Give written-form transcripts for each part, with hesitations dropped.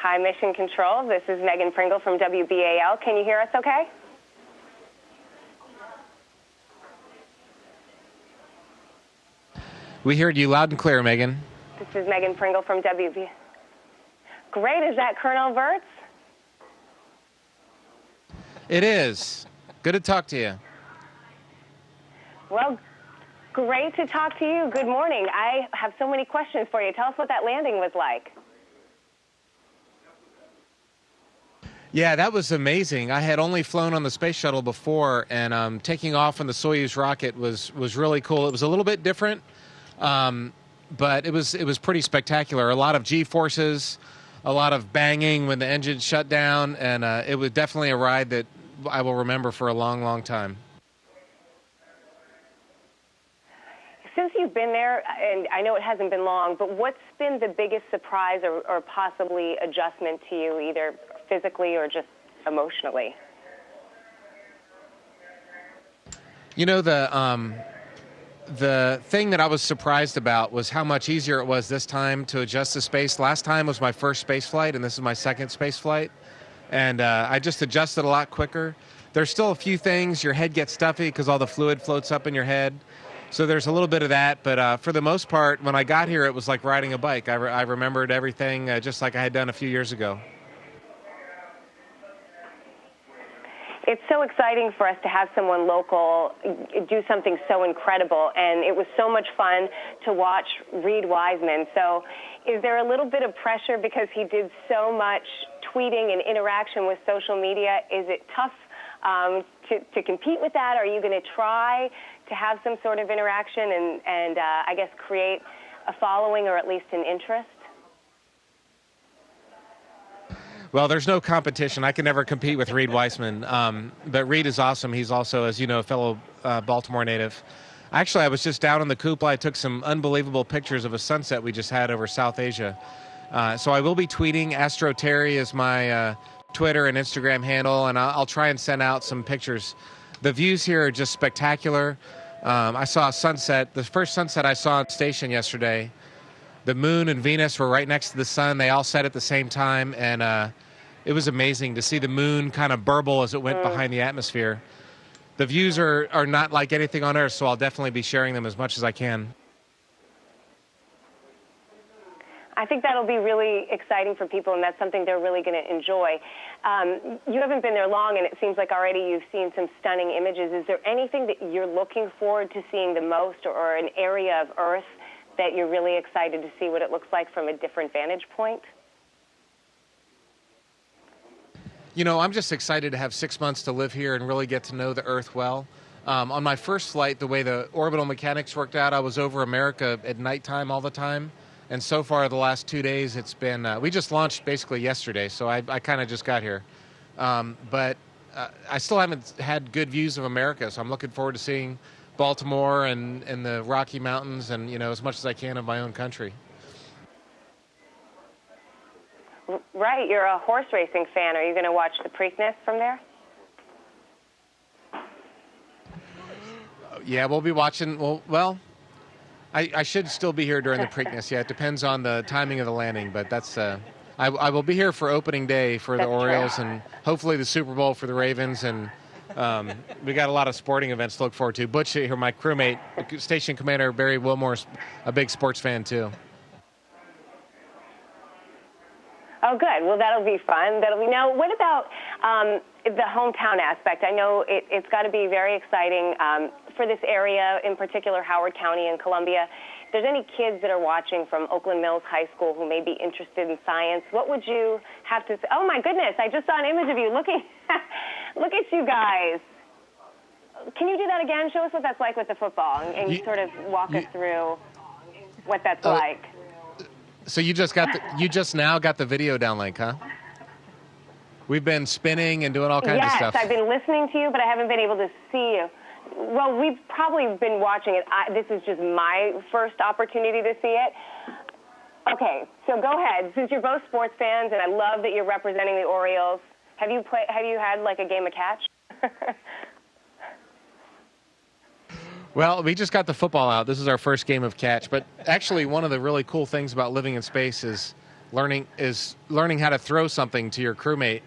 Hi, Mission Control. This is Megan Pringle from WBAL. Can you hear us okay? We heard you loud and clear, Megan. This is Megan Pringle from WB. Great. Is that Colonel Virts? It is. Good to talk to you. Well, great to talk to you. Good morning. I have so many questions for you. Tell us what that landing was like. Yeah, that was amazing. I had only flown on the space shuttle before, and taking off on the Soyuz rocket was really cool. It was a little bit different. But it was pretty spectacular. A lot of G-forces, a lot of banging when the engine shut down, and it was definitely a ride that I will remember for a long, long time. Since you've been there, and I know it hasn't been long, but what's been the biggest surprise or possibly adjustment to you, either physically or just emotionally? You know, the thing that I was surprised about was how much easier it was this time to adjust the space. Last time was my first space flight, and this is my second space flight. And I just adjusted a lot quicker. There's still a few things. Your head gets stuffy because all the fluid floats up in your head. So there's a little bit of that. But for the most part, when I got here, it was like riding a bike. I remembered everything just like I had done a few years ago. It's so exciting for us to have someone local do something so incredible, and it was so much fun to watch Reed Wiseman. So is there a little bit of pressure because he did so much tweeting and interaction with social media? Is it tough to compete with that? Are you going to try to have some sort of interaction and I guess create a following or at least an interest? Well, there's no competition. I can never compete with Reed Wiseman. But Reed is awesome. He's also, as you know, a fellow Baltimore native. Actually, I was just down on the cupola. I took some unbelievable pictures of a sunset we just had over South Asia. So I will be tweeting. Astro Terry is my Twitter and Instagram handle, and I'll try and send out some pictures. The views here are just spectacular. I saw a sunset. The first sunset I saw on station yesterday. The moon and Venus were right next to the sun. They all set at the same time, and it was amazing to see the moon kind of burble as it went behind the atmosphere. The views are not like anything on Earth, so I'll definitely be sharing them as much as I can. I think that'll be really exciting for people, and that's something they're really going to enjoy. You haven't been there long, and it seems like already you've seen some stunning images. Is there anything that you're looking forward to seeing the most, or an area of Earth that you're really excited to see what it looks like from a different vantage point? You know, I'm just excited to have 6 months to live here and really get to know the Earth well. On my first flight, the way the orbital mechanics worked out, I was over America at nighttime all the time. And so far, the last 2 days, it's been, we just launched basically yesterday, so I kind of just got here. But I still haven't had good views of America, so I'm looking forward to seeing Baltimore and the Rocky Mountains and, you know, as much as I can of my own country. Right, you're a horse racing fan. Are you going to watch the Preakness from there? Yeah, we'll be watching. Well, I should still be here during the Preakness. Yeah, it depends on the timing of the landing, but that's. I will be here for opening day for the Orioles and hopefully the Super Bowl for the Ravens, and we got a lot of sporting events to look forward to. Butch here, my crewmate, Station Commander Barry Wilmore's a big sports fan too. Oh, good. Well, that'll be fun. Now, what about the hometown aspect? I know it's got to be very exciting for this area, in particular Howard County and Columbia. If there's any kids that are watching from Oakland Mills High School who may be interested in science, what would you have to say? Oh, my goodness, I just saw an image of you looking. Look at you guys. Can you do that again? Show us what that's like with the football and sort of walk us through what that's like. So you just now got the video downlink, huh? We've been spinning and doing all kinds of stuff. Yes, I've been listening to you, but I haven't been able to see you. Well, we've probably been watching it. This is just my first opportunity to see it. Okay, so go ahead. Since you're both sports fans, and I love that you're representing the Orioles, have you had like a game of catch? Well, we just got the football out. This is our first game of catch. But actually, one of the really cool things about living in space is learning how to throw something to your crewmate,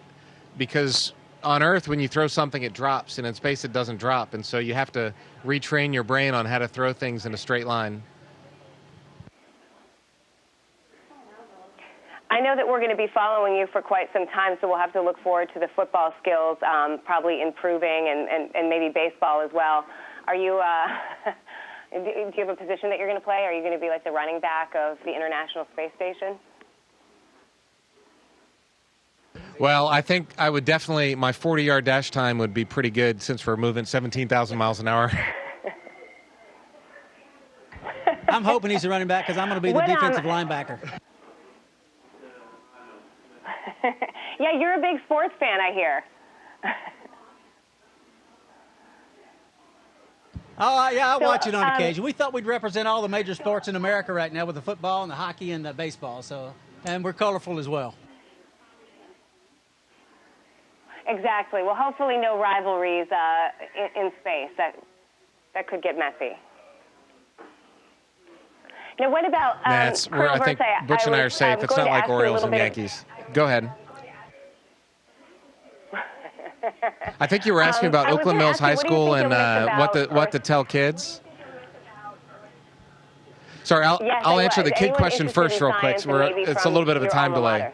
because on Earth, when you throw something, it drops, and in space, it doesn't drop. And so you have to retrain your brain on how to throw things in a straight line. I know that we're going to be following you for quite some time, so we'll have to look forward to the football skills probably improving, and maybe baseball as well. Are you, do you have a position that you're going to play? Are you going to be like the running back of the International Space Station? Well, I think I would definitely, my 40-yard dash time would be pretty good since we're moving 17,000 miles an hour. I'm hoping he's a running back because I'm going to be the defensive linebacker. Yeah, you're a big sports fan, I hear. Oh, yeah, I watch it on occasion. We thought we'd represent all the major sports in America right now with the football and the hockey and the baseball, and we're colorful as well. Exactly. Well, hopefully no rivalries in space. That could get messy. Now, what about I think Butch and I are safe. It's not like Orioles and Yankees. Go ahead. I think you were asking about Oakland Mills High School and what to tell kids. Sorry, I'll answer the kid question first real quick. It's a little bit of a time delay.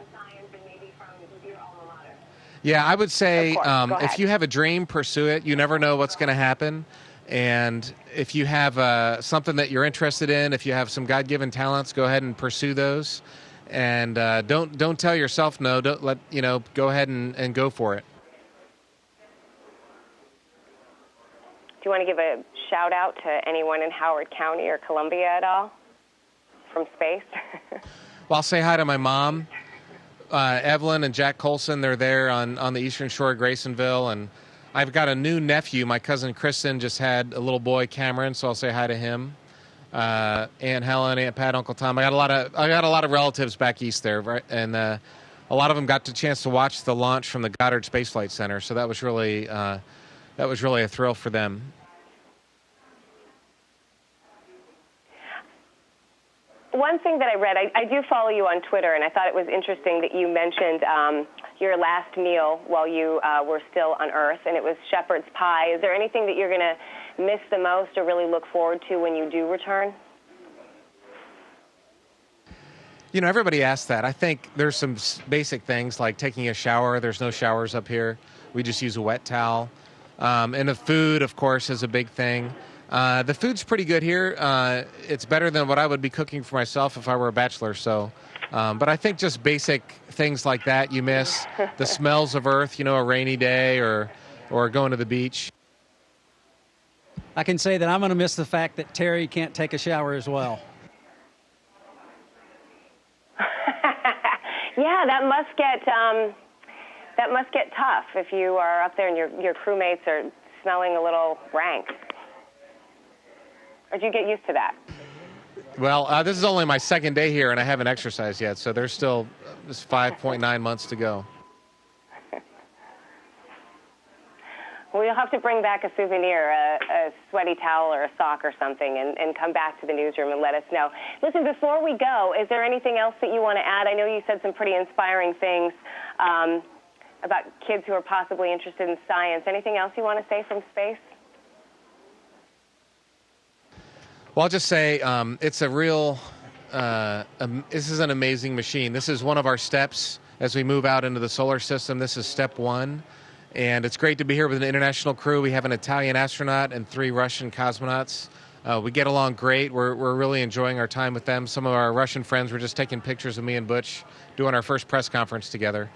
Yeah, I would say if you have a dream, pursue it. You never know what's going to happen. And if you have something that you're interested in, if you have some God-given talents, go ahead and pursue those. And don't tell yourself no. Don't let go ahead and go for it. Do you want to give a shout out to anyone in Howard County or Columbia at all from space? Well, I'll say hi to my mom, Evelyn and Jack Colson. They're there on the eastern shore of Graysonville, and I've got a new nephew. My cousin Kristen just had a little boy, Cameron, so I'll say hi to him. Aunt Helen, Aunt Pat, Uncle Tom. I got a lot of relatives back east there, right? And a lot of them got the chance to watch the launch from the Goddard Space Flight Center. So that was really a thrill for them. One thing that I read, I do follow you on Twitter, and I thought it was interesting that you mentioned your last meal while you were still on Earth, and it was shepherd's pie. Is there anything that you're going to miss the most or really look forward to when you do return? Everybody asks that. I think there's some basic things like taking a shower. There's no showers up here. We just use a wet towel. And the food, of course, is a big thing. The food's pretty good here. It's better than what I would be cooking for myself if I were a bachelor. So, but I think just basic things like that you miss. The smells of Earth, a rainy day or going to the beach. I can say that I'm going to miss the fact that Terry can't take a shower as well. Yeah, that must get tough if you are up there and your crewmates are smelling a little rank. Or do you get used to that? Well, this is only my second day here, and I haven't exercised yet, so there's still 5.9 months to go. Well, you'll have to bring back a souvenir, a sweaty towel or a sock or something, and come back to the newsroom and let us know. Listen, before we go, is there anything else that you want to add? I know you said some pretty inspiring things about kids who are possibly interested in science. Anything else you want to say from space? Well, I'll just say it's a real, this is an amazing machine. This is one of our steps as we move out into the solar system. This is step one. And it's great to be here with an international crew. We have an Italian astronaut and 3 Russian cosmonauts. We get along great. We're really enjoying our time with them. Some of our Russian friends were just taking pictures of me and Butch doing our first press conference together.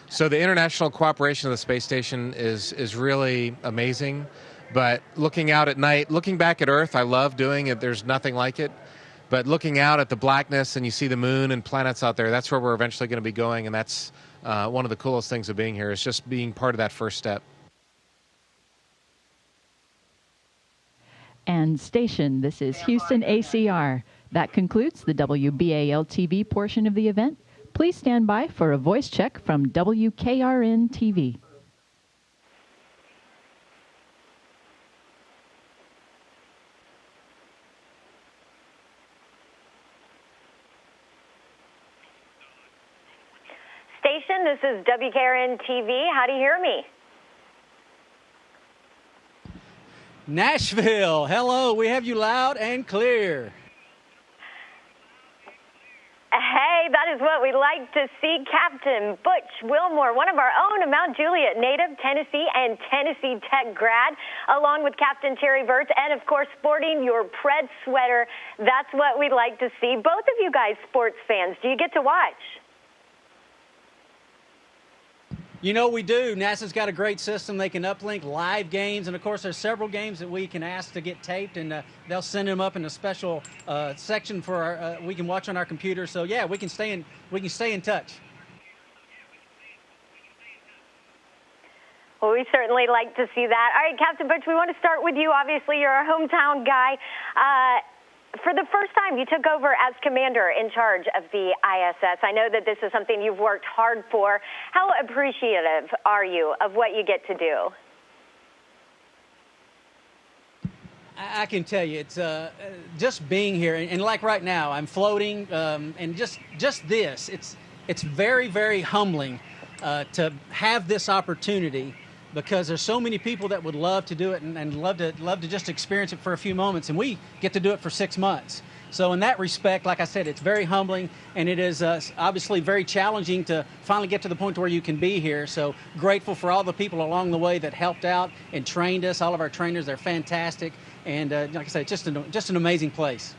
So the international cooperation of the space station is really amazing. But looking out at night, looking back at Earth, I love doing it. There's nothing like it. But looking out at the blackness and you see the moon and planets out there, that's where we're eventually going to be going, and that's one of the coolest things of being here is just being part of that first step. And station, this is Houston ACR. That concludes the WBAL-TV portion of the event. Please stand by for a voice check from WKRN-TV. station. This is WKRN-TV. How do you hear me? Nashville, hello. We have you loud and clear. Hey, that is what we like to see. Captain Butch Wilmore, one of our own, a Mount Juliet native, Tennessee and Tennessee Tech grad, along with Captain Terry Virts, and of course sporting your Pred sweater. That's what we like to see. Both of you guys sports fans, do you get to watch? You know, we do. NASA's got a great system. They can uplink live games, and of course there's several games that we can ask to get taped, and they'll send them up in a special section for our, we can watch on our computer. So yeah, we can stay in touch. Well, we certainly like to see that. All right, Captain Butch, we want to start with you. Obviously, you're a hometown guy. For the first time, you took over as commander in charge of the ISS. I know that this is something you've worked hard for. How appreciative are you of what you get to do? I can tell you, it's just being here, and like right now, I'm floating, and just this, it's very, very humbling to have this opportunity, because there's so many people that would love to do it and love to just experience it for a few moments, and we get to do it for 6 months. So in that respect, like I said, it's very humbling, and it is obviously very challenging to finally get to the point where you can be here. So grateful for all the people along the way that helped out and trained us. All of our trainers, they're fantastic, and like I said, just an amazing place.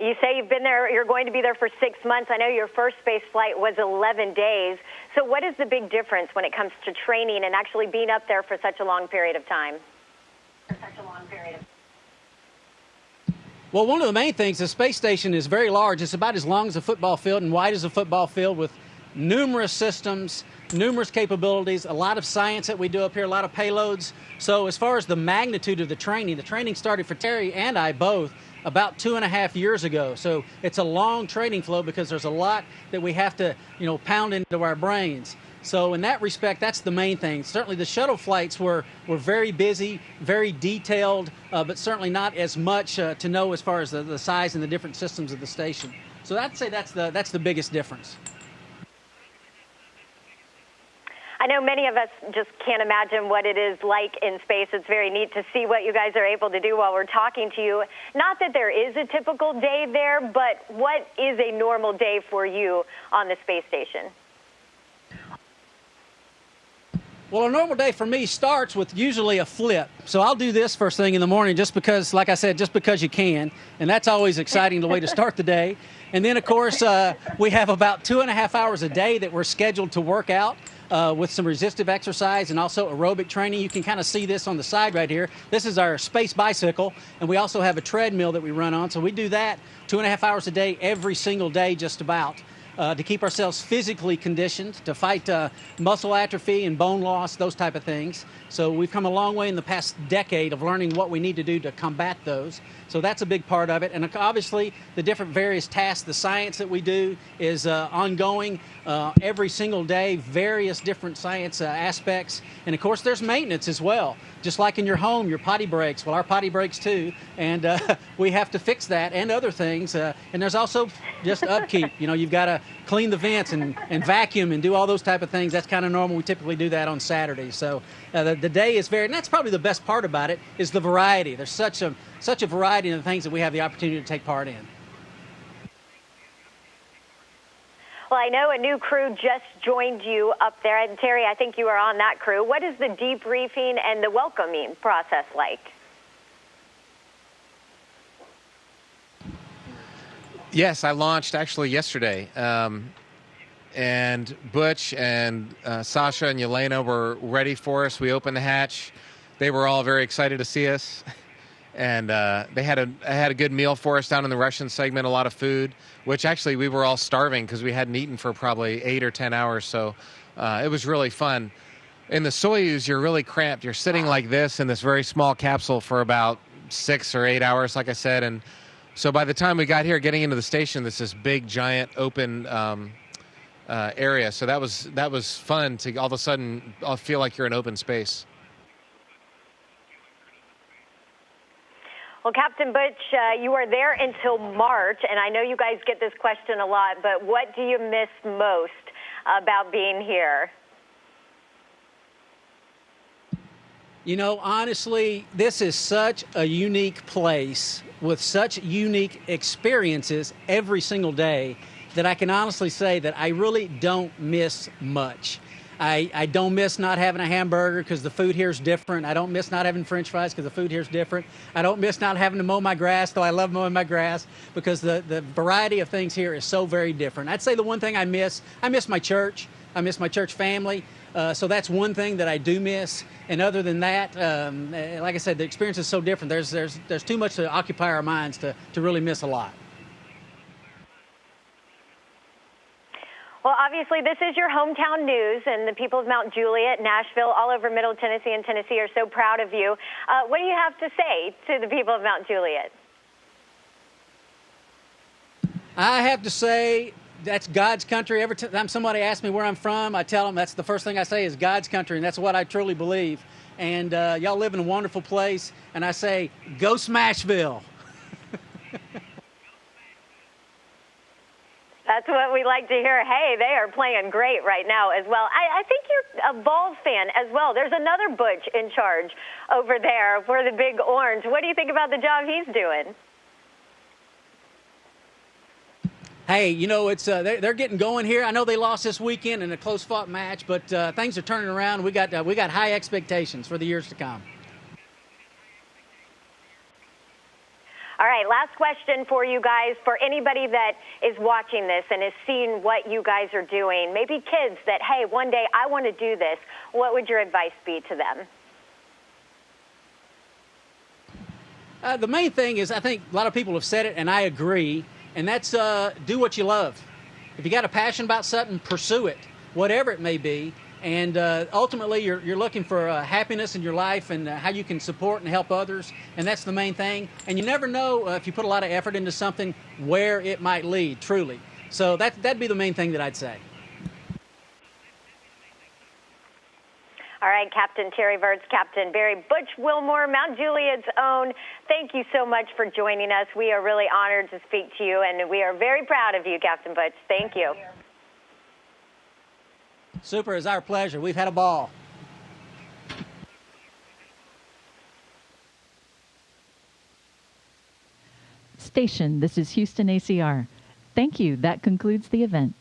You say you've been there, you're going to be there for 6 months. I know your first space flight was 11 days. So what is the big difference when it comes to training and actually being up there for such a long period of time? Well, one of the main things, the space station is very large. It's about as long as a football field and wide as a football field, with numerous systems, numerous capabilities, a lot of science that we do up here, a lot of payloads. So as far as the magnitude of the training started for Terry and I both about 2.5 years ago. So it's a long training flow because there's a lot that we have to, pound into our brains. So in that respect, that's the main thing. Certainly the shuttle flights were very busy, very detailed, but certainly not as much to know as far as the size and the different systems of the station. So I'd say that's the biggest difference. I know many of us just can't imagine what it is like in space. It's very neat to see what you guys are able to do while we're talking to you. Not that there is a typical day there, but what is a normal day for you on the space station? Well, a normal day for me starts with usually a flip. So I'll do this first thing in the morning just because, like I said, just because you can. And that's always exciting, the way to start the day. And then, of course, we have about 2.5 hours a day that we're scheduled to work out. With some resistive exercise and also aerobic training. You can kind of see this on the side right here. This is our space bicycle, and we also have a treadmill that we run on. So we do that 2.5 hours a day, every single day just about, to keep ourselves physically conditioned, to fight muscle atrophy and bone loss, those type of things. So we've come a long way in the past decade of learning what we need to do to combat those. So that's a big part of it. And obviously, the different various tasks, the science that we do is ongoing every single day, various different science aspects. And of course, there's maintenance as well. Just like in your home, your potty breaks. Well, our potty breaks too. And we have to fix that and other things. And there's also just upkeep. You've got to clean the vents and vacuum and do all those type of things. That's kind of normal. We typically do that on Saturdays. So the day is and that's probably the best part about it, is the variety. There's such a variety of things that we have the opportunity to take part in. Well, I know a new crew just joined you up there. And Terry, I think you are on that crew. What is the debriefing and the welcoming process like? Yes, I launched actually yesterday. And Butch and Sasha and Yelena were ready for us. We opened the hatch. They were all very excited to see us. And they had a good meal for us down in the Russian segment, a lot of food, which actually we were all starving because we hadn't eaten for probably 8 or 10 hours. So it was really fun. In the Soyuz, you're really cramped. You're sitting like this in this very small capsule for about 6 or 8 hours, like I said. And so by the time we got here, getting into the station, this big, giant, open area. So that was fun to all of a sudden feel like you're in open space. Well, Captain Butch, you are there until March, and I know you guys get this question a lot, but what do you miss most about being here? You know, honestly, this is such a unique place with such unique experiences every single day that I can honestly say that I really don't miss much. I don't miss not having a hamburger because the food here is different. I don't miss not having French fries because the food here is different. I don't miss not having to mow my grass, though I love mowing my grass, because the variety of things here is so very different. I'd say the one thing I miss my church. I miss my church family. So that's one thing that I do miss. And other than that, like I said, the experience is so different. There's too much to occupy our minds to really miss a lot. Well, obviously, this is your hometown news, and the people of Mount Juliet, Nashville, all over Middle Tennessee and Tennessee are so proud of you. What do you have to say to the people of Mount Juliet? I have to say that's God's country. Every time somebody asks me where I'm from, I tell them that's the first thing I say is God's country, and that's what I truly believe. And y'all live in a wonderful place, and I say, go Smashville. That's what we like to hear. Hey, they are playing great right now as well. I think you're a Vols fan as well. There's another Butch in charge over there for the Big Orange. What do you think about the job he's doing? Hey, you know, it's they're getting going here. I know they lost this weekend in a close-fought match, but things are turning around. We got high expectations for the years to come. All right, last question for you guys. For anybody that is watching this and is seeing what you guys are doing, maybe kids that, hey, one day I want to do this, what would your advice be to them? The main thing is, I think a lot of people have said it, and I agree, and that's do what you love. If you got a passion about something, pursue it, whatever it may be. And ultimately, you're looking for happiness in your life and how you can support and help others, and that's the main thing. And you never know if you put a lot of effort into something where it might lead, truly. So that'd be the main thing that I'd say. All right, Captain Terry Virts, Captain Barry Butch Wilmore, Mount Juliet's own, thank you so much for joining us. We are really honored to speak to you, and we are very proud of you, Captain Butch. Thank you. Super, it's our pleasure. We've had a ball. Station, this is Houston ACR. Thank you. That concludes the event.